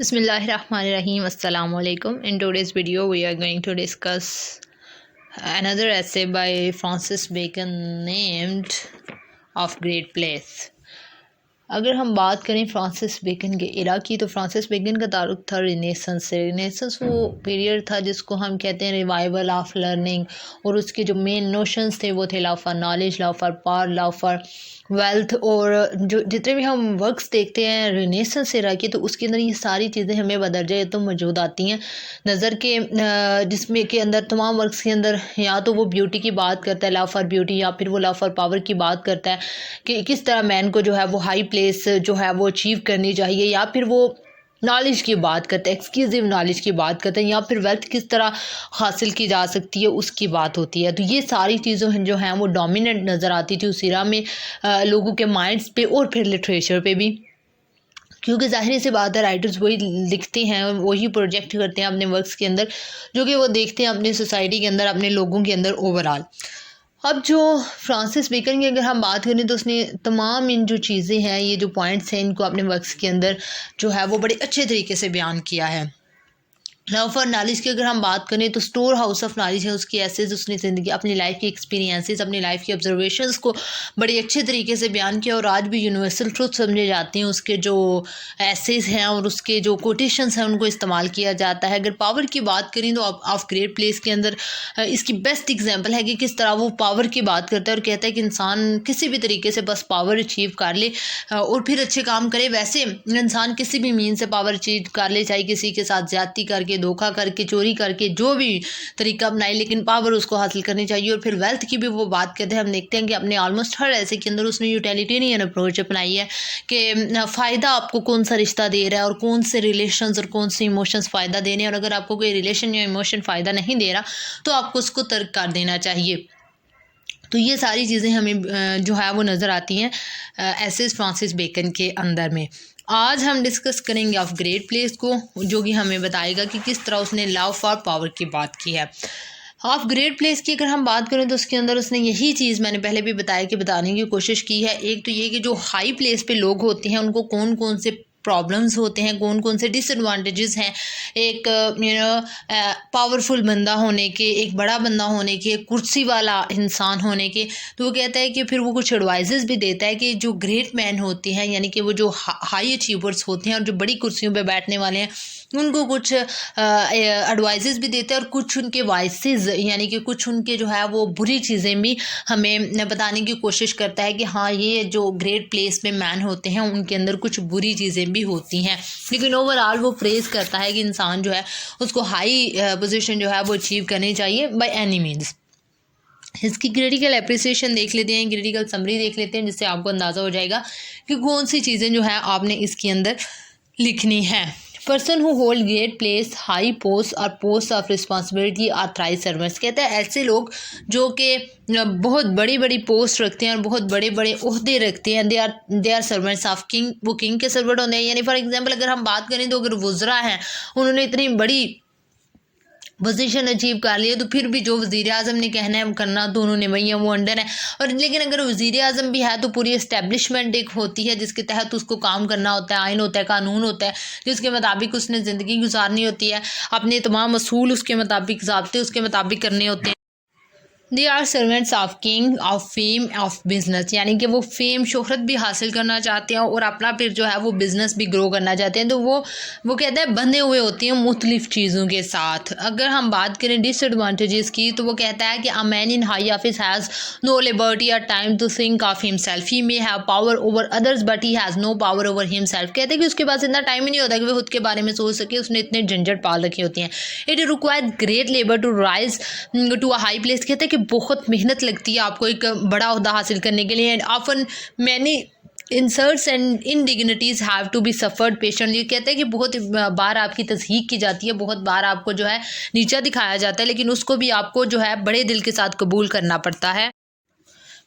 Bismillahirrahmanirrahim. Assalamu alaikum. In today's video, we are going to discuss another essay by Francis Bacon named Of Great Place. अगर हम बात करें Francis bacon के इरा की, तो Francis bacon का ताल्लुक़ था रिनेसेंस से। रिनेसेंस वो पीरियड था जिसको हम कहते हैं रिवाइवल ऑफ लर्निंग, और उसके जो मेन नोशंस थे वो थे love for knowledge, love for power, love for wealth. और जो जितने भी हम वर्क्स देखते हैं रिनेसेंस इरा के, तो उसके अंदर ये सारी चीज़ें हमें बदरजा तो मौजूद आती हैं नज़र के, जिसमें के अंदर तमाम वर्क्स के अंदर या तो वो ब्यूटी की बात करता है, लव फॉर ब्यूटी, या फिर वो लव फॉर पावर की बात करता है कि किस तरह मैन को जो है वो हाई प्लेस जो है वो अचीव करनी चाहिए, या फिर वो नॉलेज की बात करते हैं, एक्सक्लूसिव नॉलेज की बात करते हैं, या फिर वेल्थ किस तरह हासिल की जा सकती है उसकी बात होती है। तो ये सारी चीज़ें जो हैं वो डोमिनेंट नज़र आती थी उस इरा में लोगों के माइंड्स पे और फिर लिटरेचर पे भी, क्योंकि ज़ाहिर सी बात है राइटर्स वही लिखते हैं, वही प्रोजेक्ट करते हैं अपने वर्क्स के अंदर जो कि वो देखते हैं अपनी सोसाइटी के अंदर, अपने लोगों के अंदर ओवरऑल। अब जो फ्रांसिस बेकन की अगर हम बात करें तो उसने तमाम इन जो चीज़ें हैं, ये जो पॉइंट्स हैं, इनको अपने वर्क्स के अंदर जो है वो बड़े अच्छे तरीके से बयान किया है। लव फॉर नॉलेज की अगर हम बात करें तो स्टोर हाउस ऑफ नॉलेज है उसकी एसेज, उसने ज़िंदगी अपनी लाइफ की एक्सपीरियंसेस, अपनी लाइफ की ऑब्जर्वेशंस को बड़े अच्छे तरीके से बयान किया, और आज भी यूनिवर्सल ट्रुथ समझे जाते हैं उसके जो एसेज हैं और उसके जो कोटेशंस हैं उनको इस्तेमाल किया जाता है। अगर पावर की बात करें तो ऑफ ग्रेट प्लेस के अंदर इसकी बेस्ट एग्जाम्पल है कि किस तरह वो पावर की बात करता है और कहता है कि इंसान किसी भी तरीके से बस पावर अचीव कर ले और फिर अच्छे काम करे। वैसे इंसान किसी भी मीन से पावर अचीव कर ले, चाहे किसी के साथ ज्यादती करके, धोखा करके, चोरी करके, जो भी तरीका अपनाए, लेकिन पावर उसको हासिल करनी चाहिए। और फिर वेल्थ की भी वो बात करते हैं, हम देखते हैं कि अपने ऑलमोस्ट हर ऐसे के अंदर उसने यूटिलिटेरियन अप्रोच अपनाई है कि फ़ायदा आपको कौन सा रिश्ता दे रहा है और कौन से रिलेशंस और कौन से इमोशंस फ़ायदा देने, और अगर आपको कोई रिलेशन या इमोशन फ़ायदा नहीं दे रहा तो आपको उसको तर्क कर देना चाहिए। तो ये सारी चीज़ें हमें जो है वो नज़र आती हैं एसेज फ्रांसिस बेकन के अंदर में। आज हम डिस्कस करेंगे ऑफ ग्रेट प्लेस को, जो कि हमें बताएगा कि किस तरह उसने लव फॉर पावर की बात की है। ऑफ ग्रेट प्लेस की अगर हम बात करें तो उसके अंदर उसने यही चीज़ मैंने पहले भी बताया कि बताने की कोशिश की है। एक तो ये कि जो हाई प्लेस पे लोग होते हैं उनको कौन कौन से प्रॉब्लम्स होते हैं, कौन कौन से डिसएडवांटेजेस हैं एक पावरफुल बंदा होने के, एक बड़ा बंदा होने के, कुर्सी वाला इंसान होने के। तो वो कहता है कि फिर वो कुछ एडवाइजेस भी देता है कि जो ग्रेट मैन होते हैं, यानी कि वो जो हाई अचीवर्स होते हैं और जो बड़ी कुर्सियों पे बैठने वाले हैं, उनको कुछ एडवाइजेस भी देते हैं और कुछ उनके वाइसेस यानी कि कुछ उनके जो है वो बुरी चीज़ें भी हमें बताने की कोशिश करता है कि हाँ ये जो ग्रेट प्लेस में मैन होते हैं उनके अंदर कुछ बुरी चीज़ें भी होती हैं, लेकिन ओवरऑल वो प्रेज करता है कि इंसान जो है उसको हाई पोजीशन जो है वो अचीव करनी चाहिए बाय एनी मीन्स। इसकी क्रिटिकल एप्रिसिएशन देख लेते हैं, क्रिटिकल समरी देख लेते हैं, जिससे आपको अंदाज़ा हो जाएगा कि कौन सी चीज़ें जो है आपने इसके अंदर लिखनी है। Person who hold great place, high post और post of responsibility are thrice servants. कहते हैं ऐसे लोग जो कि बहुत बड़ी बड़ी पोस्ट रखते हैं और बहुत बड़े बड़े ओहदे रखते हैं, they are servants of king. वो किंग के सर्वेंट होते हैं। यानी फॉर एग्जांपल अगर हम बात करें तो अगर वुज़रा हैं, उन्होंने इतनी बड़ी पोजीशन अचीव कर लिया, तो फिर भी जो वज़ीर आज़म ने कहना है करना तो उन्होंने वही है, वो अंडर है। और लेकिन अगर वज़ीर आज़म भी है तो पूरी इस्टेब्लिशमेंट एक होती है जिसके तहत उसको काम करना होता है, आइन होता है, कानून होता है, जिसके मुताबिक उसने ज़िंदगी गुजारनी होती है, अपने तमाम असूल उसके मुताबिक, ज़ाब्ते उसके मुताबिक करने होते हैं। They are servants of king, of fame, of business. यानी कि वो फेम, शोहरत भी हासिल करना चाहते हैं और अपना फिर जो है वो बिज़नेस भी ग्रो करना चाहते हैं। तो वो कहते हैं बंधे हुए होते हैं मुख्तलिफ चीज़ों के साथ। अगर हम बात करें डिसएडवांटेजेस की, तो वो कहता है कि a man in high office has no liberty और time to think of himself. He may have power over others but he has no power over himself. कहते हैं कि उसके पास इतना टाइम ही नहीं होता कि वो खुद के बारे में सोच सके, उसने इतने झंझट पाल रखी होती हैं। It require great labour to rise to a high place. कहते हैं कि बहुत मेहनत लगती है आपको एक बड़ा ओहदा हासिल करने के लिए। And often many insults and indignities have to be suffered patiently. कहते हैं कि बहुत बार आपकी तज़हीक की जाती है, बहुत बार आपको जो है नीचा दिखाया जाता है, लेकिन उसको भी आपको जो है बड़े दिल के साथ कबूल करना पड़ता है।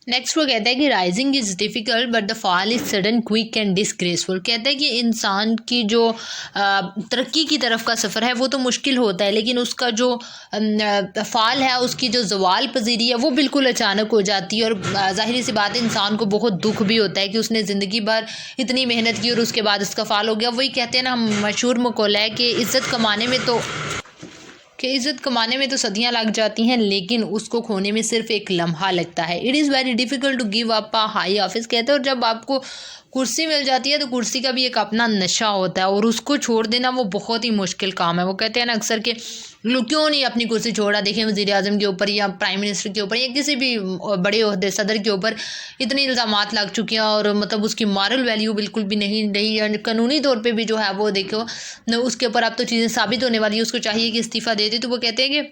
नेक्स्ट वो कहता है कि rising is difficult but the fall is sudden quick and disgraceful. कहता है कि इंसान की जो तरक्की की तरफ का सफ़र है वो तो मुश्किल होता है, लेकिन उसका जो फ़ाल है, उसकी जो ज़वाल पजीरी है वो बिल्कुल अचानक हो जाती है। और ज़ाहिर सी बात है, इंसान को बहुत दुख भी होता है कि उसने ज़िंदगी भर इतनी मेहनत की और उसके बाद उसका फ़ाल हो गया। वही कहते हैं ना, हम मशहूर मकौला है कि इज़्ज़त कमाने में तो सदियां लग जाती हैं, लेकिन उसको खोने में सिर्फ एक लम्हा लगता है। It is very difficult to give up a high office. कहते हैं और जब आपको कुर्सी मिल जाती है तो कुर्सी का भी एक अपना नशा होता है और उसको छोड़ देना वो बहुत ही मुश्किल काम है। वो कहते हैं ना अक्सर के लोग, क्यों नहीं अपनी कुर्सी छोड़ा। देखें वज़ीर आज़म के ऊपर या प्राइम मिनिस्टर के ऊपर या किसी भी बड़े ओहदे सदर के ऊपर इतने इल्ज़ामात लग चुके हैं और मतलब उसकी मॉरल वैल्यू बिल्कुल भी नहीं रही है। कानूनी तौर पे भी जो है वो देखो न उसके ऊपर अब तो चीज़ें साबित होने वाली है, उसको चाहिए कि इस्तीफ़ा दे दे। तो वो कहते हैं कि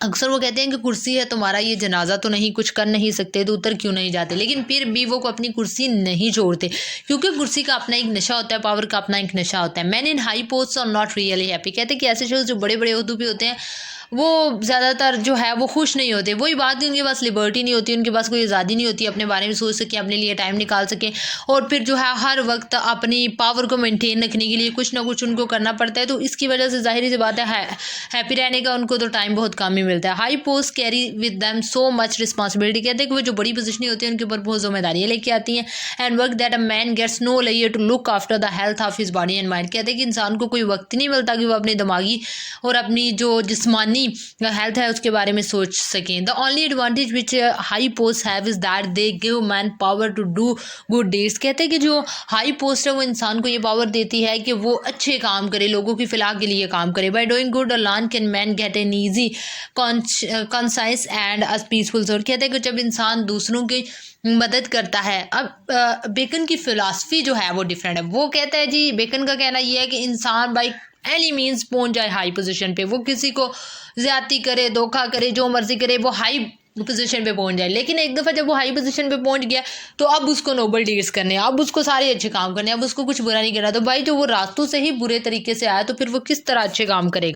अक्सर वो कहते हैं कि कुर्सी है तुम्हारा, ये जनाजा तो नहीं, कुछ कर नहीं सकते तो उतर क्यों नहीं जाते, लेकिन फिर भी वो को अपनी कुर्सी नहीं छोड़ते, क्योंकि कुर्सी का अपना एक नशा होता है, पावर का अपना एक नशा होता है। Man in high post are not really happy. कहते हैं कि ऐसे शख्स जो बड़े बड़े ओहदों पे होते हैं वो ज़्यादातर जो है वो खुश नहीं होते। वही बात है, उनके पास लिबर्टी नहीं होती, उनके पास कोई आज़ादी नहीं होती अपने बारे में सोच सकें, अपने लिए टाइम निकाल सकें। और फिर जो है हर वक्त अपनी पावर को मेंटेन रखने के लिए कुछ ना कुछ उनको करना पड़ता है। तो इसकी वजह से ज़ाहिर सी बात है हैप्पी रहने का उनको तो टाइम बहुत कम ही मिलता है। High post carry with them so much responsibility. कहते हैं कि वो जो बड़ी पोजीशन होती है उनके ऊपर बहुत जिम्मेदारियाँ लेके आती हैं। And work that a man gets no लेयर to look after the health of his body and mind. कहते हैं कि इंसान को कोई वक्त नहीं मिलता कि वो अपने दिमागी और अपनी जो जिस्मानी हेल्थ है उसके बारे में सोच सकें। The only advantage which high post have is that they give man power to do good deeds. कहते हैं कि जो हाई पोस्ट है वो इंसान को ये पावर देती है कि वो अच्छे काम करे, लोगों की फलाह के लिए काम करे। By doing good alone can man get an easy conscience and a peaceful soul. कहते हैं कि जब इंसान दूसरों की मदद करता है। अब बेकन की फ़िलासफ़ी जो है वो डिफरेंट है। वो कहता है जी, बेकन का कहना ये है कि इंसान बाई एनी मीन्स पहुंच जाए हाई पोजीशन पे, वो किसी को ज्यादती करे, धोखा करे, जो मर्जी करे, वो हाई पोजीशन पे पहुंच जाए। लेकिन एक दफ़ा जब वो हाई पोजीशन पे पहुंच गया तो अब उसको नोबल डीड्स करने हैं, अब उसको सारे अच्छे काम करने हैं, अब उसको कुछ बुरा नहीं करना। तो भाई जो वो रास्तों से ही बुरे तरीके से आया तो फिर वो किस तरह अच्छे काम करेगा।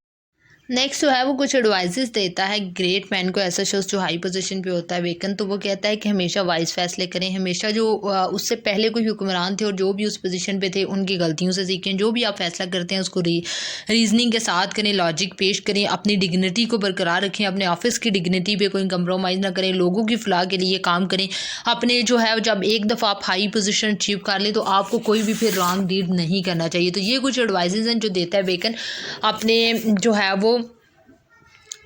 नेक्स्ट जो है वो कुछ एडवाइजेस देता है ग्रेट मैन को, ऐसा शख्स जो हाई पोजीशन पे होता है बेकन। तो वो कहता है कि हमेशा वाइज फैसले करें, हमेशा जो उससे पहले कोई हुक्मरान थे और जो भी उस पोजीशन पे थे उनकी गलतियों से सीखें। जो भी आप फैसला करते हैं उसको रीजनिंग के साथ करें, लॉजिक पेश करें, अपनी डिग्निटी को बरकरार रखें, अपने ऑफिस की डिग्निटी पे कोई कंप्रोमाइज़ ना करें, लोगों की फलाह के लिए काम करें। अपने जो है जब एक दफ़ा आप हाई पोजीशन अचीव कर लें तो आपको कोई भी फिर रॉन्ग डीड नहीं करना चाहिए। तो ये कुछ एडवाइजेज हैं जो देता है बेकन अपने जो है वो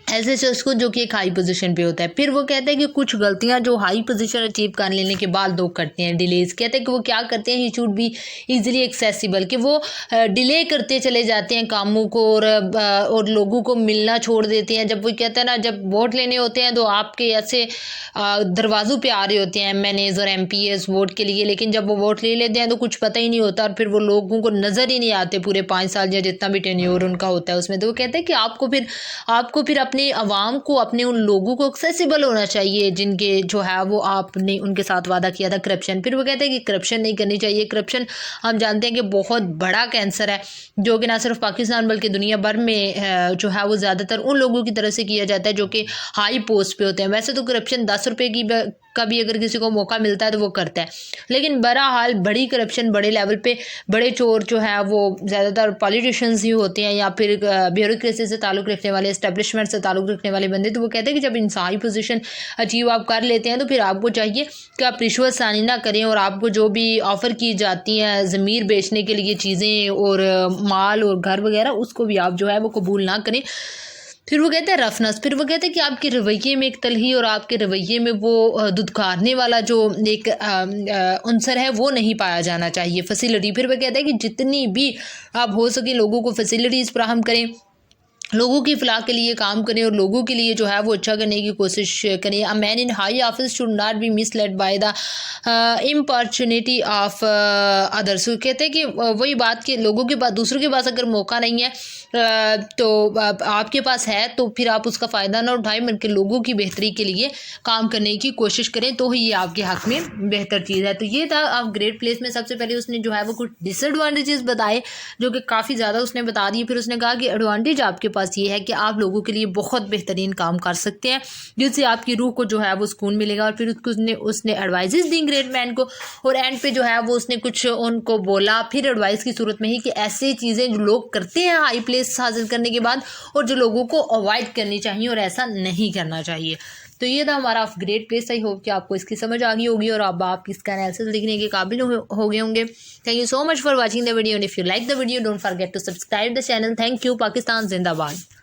ऐसे शख्स को जो कि एक हाई पोजीशन पे होता है। फिर वो कहते हैं कि कुछ गलतियां जो हाई पोजीशन अचीव कर लेने के बाद लोग करते हैं, डिलेज। कहते हैं कि वो क्या करते हैं, he should be easily accessible, कि वो डिले करते चले जाते हैं कामों को और लोगों को मिलना छोड़ देते हैं। जब वो कहते हैं ना, जब वोट लेने होते हैं तो आपके ऐसे दरवाज़ों पे आ रहे होते हैं MNAs और MPs वोट के लिए, लेकिन जब वो वोट ले लेते हैं तो कुछ पता ही नहीं होता और फिर वो लोगों को नज़र ही नहीं आते पूरे 5 साल या जितना भी टेन्योर उनका होता है उसमें। तो वो कहते हैं कि आपको फिर अपने अवाम को, अपने उन लोगों को एक्सेसिबल होना चाहिए जिनके जो है वो आपने उनके साथ वादा किया था। करप्शन, फिर वो कहते हैं कि करप्शन नहीं करनी चाहिए। करप्शन हम जानते हैं कि बहुत बड़ा कैंसर है जो कि ना सिर्फ पाकिस्तान बल्कि दुनिया भर में जो है वो ज़्यादातर उन लोगों की तरफ से किया जाता है जो कि हाई पोस्ट पे होते हैं। वैसे तो करप्शन 10 रुपये की का भी अगर किसी को मौका मिलता है तो वो करता है, लेकिन बहरहाल बड़ी करप्शन बड़े लेवल पे, बड़े चोर जो है वो ज़्यादातर पॉलिटिशियंस ही होते हैं या फिर ब्यूरोक्रेसी से ताल्लुक़ रखने वाले, एस्टेब्लिशमेंट से ताल्लुक़ रखने वाले बंदे। तो वो कहते हैं कि जब इंसानी पोजीशन अचीव आप कर लेते हैं तो फिर आपको चाहिए कि आप रिश्वत सानी ना करें और आपको जो भी ऑफ़र की जाती हैं ज़मीर बेचने के लिए चीज़ें और माल और घर वगैरह, उसको भी आप जो है वो कबूल ना करें। फिर वो कहते हैं रफनेस, फिर वो कहते हैं कि आपके रवैये में एक तलही और आपके रवैये में वो दुदकारने वाला जो एक अंसर है वो नहीं पाया जाना चाहिए। फैसिलिटी, फिर वो कहते हैं कि जितनी भी आप हो सके लोगों को फैसिलिटीज़ फराहम करें, लोगों की फलाह के लिए काम करें और लोगों के लिए जो है वो अच्छा करने की कोशिश करें। A man in high office should not be misled by the importunity of others. कहते हैं कि वही बात कि लोगों के पास, दूसरों के पास अगर मौका नहीं है तो आपके पास है तो फिर आप उसका फ़ायदा ना उठाएं, बल्कि लोगों की बेहतरी के लिए काम करने की कोशिश करें, तो ही ये आपके हक़ में बेहतर चीज़ है। तो ये था आप ग्रेट प्लेस में। सबसे पहले उसने जो है वो कुछ डिसएडवांटेजेस बताए जो कि काफ़ी ज़्यादा उसने बता दिए। फिर उसने कहा कि एडवांटेज आपके पास पास ये है कि आप लोगों के लिए बहुत बेहतरीन काम कर सकते हैं, जिससे आपकी रूह को जो है वो सुकून मिलेगा। और फिर उसने एडवाइजेस दी ग्रेट मैन को, और एंड पे जो है वो उसने कुछ उनको बोला फिर एडवाइस की सूरत में ही कि ऐसी चीज़ें जो लोग करते हैं हाई प्लेस हासिल करने के बाद, और जो लोगों को अवॉइड करनी चाहिए और ऐसा नहीं करना चाहिए। तो ये था हमारा of great place. I hope कि आपको इसकी समझ आ गई होगी और अब आप इसका एनालिसिस लिखने के काबिल हो गए होंगे। Thank you so much for watching the video, and if you like the video don't forget to subscribe the channel. Thank you. Pakistan जिंदाबाद।